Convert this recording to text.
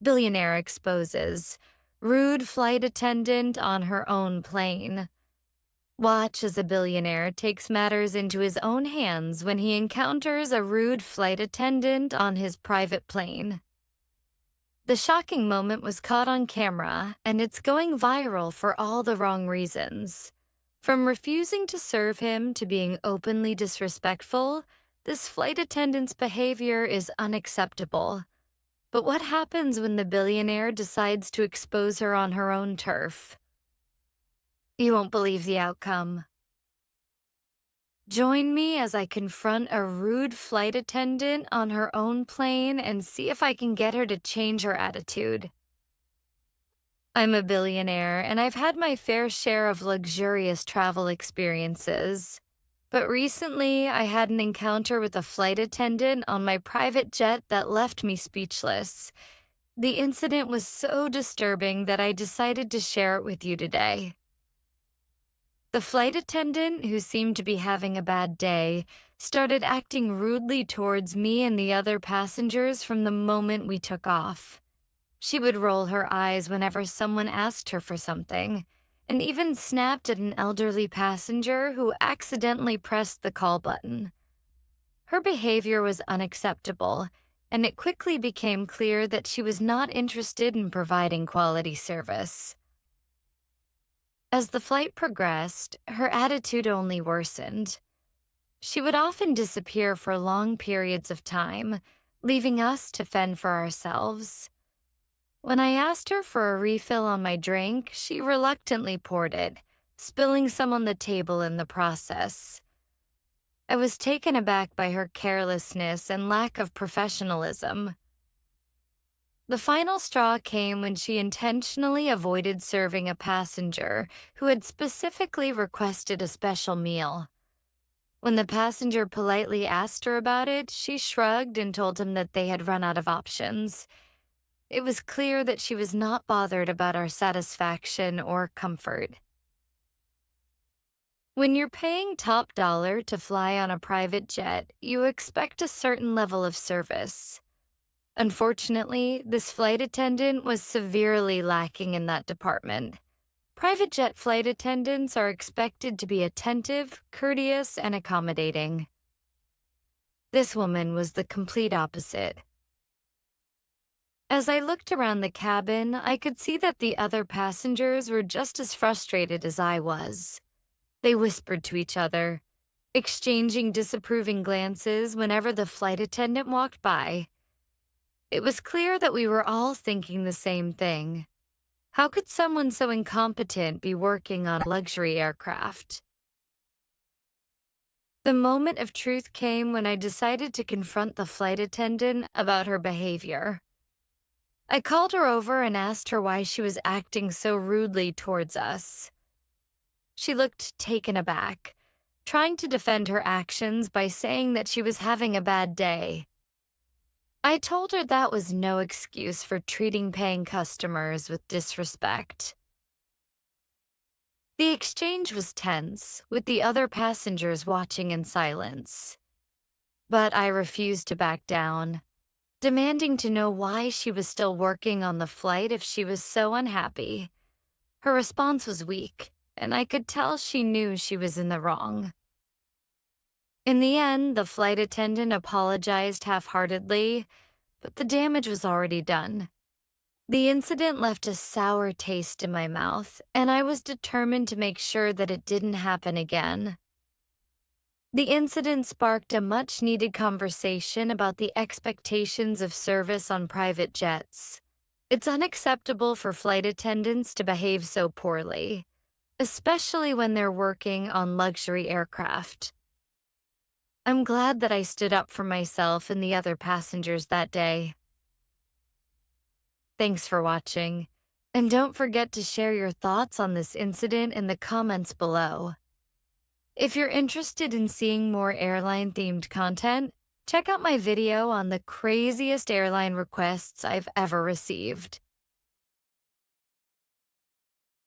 Billionaire exposes rude flight attendant on her own plane. Watch as a billionaire takes matters into his own hands when he encounters a rude flight attendant on his private plane. The shocking moment was caught on camera, and it's going viral for all the wrong reasons. From refusing to serve him to being openly disrespectful, this flight attendant's behavior is unacceptable. But what happens when the billionaire decides to expose her on her own turf? You won't believe the outcome. Join me as I confront a rude flight attendant on her own plane and see if I can get her to change her attitude. I'm a billionaire, and I've had my fair share of luxurious travel experiences. But recently, I had an encounter with a flight attendant on my private jet that left me speechless. The incident was so disturbing that I decided to share it with you today. The flight attendant, who seemed to be having a bad day, started acting rudely towards me and the other passengers from the moment we took off. She would roll her eyes whenever someone asked her for something, and even snapped at an elderly passenger who accidentally pressed the call button. Her behavior was unacceptable, and it quickly became clear that she was not interested in providing quality service. As the flight progressed, her attitude only worsened. She would often disappear for long periods of time, leaving us to fend for ourselves. When I asked her for a refill on my drink, she reluctantly poured it, spilling some on the table in the process. I was taken aback by her carelessness and lack of professionalism. The final straw came when she intentionally avoided serving a passenger who had specifically requested a special meal. When the passenger politely asked her about it, she shrugged and told him that they had run out of options. It was clear that she was not bothered about our satisfaction or comfort. When you're paying top dollar to fly on a private jet, you expect a certain level of service. Unfortunately, this flight attendant was severely lacking in that department. Private jet flight attendants are expected to be attentive, courteous, and accommodating. This woman was the complete opposite. As I looked around the cabin, I could see that the other passengers were just as frustrated as I was. They whispered to each other, exchanging disapproving glances whenever the flight attendant walked by. It was clear that we were all thinking the same thing. How could someone so incompetent be working on a luxury aircraft? The moment of truth came when I decided to confront the flight attendant about her behavior. I called her over and asked her why she was acting so rudely towards us. She looked taken aback, trying to defend her actions by saying that she was having a bad day. I told her that was no excuse for treating paying customers with disrespect. The exchange was tense, with the other passengers watching in silence. But I refused to back down, demanding to know why she was still working on the flight if she was so unhappy. Her response was weak, and I could tell she knew she was in the wrong. In the end, the flight attendant apologized half-heartedly, but the damage was already done. The incident left a sour taste in my mouth, and I was determined to make sure that it didn't happen again. The incident sparked a much-needed conversation about the expectations of service on private jets. It's unacceptable for flight attendants to behave so poorly, especially when they're working on luxury aircraft. I'm glad that I stood up for myself and the other passengers that day. Thanks for watching, and don't forget to share your thoughts on this incident in the comments below. If you're interested in seeing more airline-themed content, check out my video on the craziest airline requests I've ever received.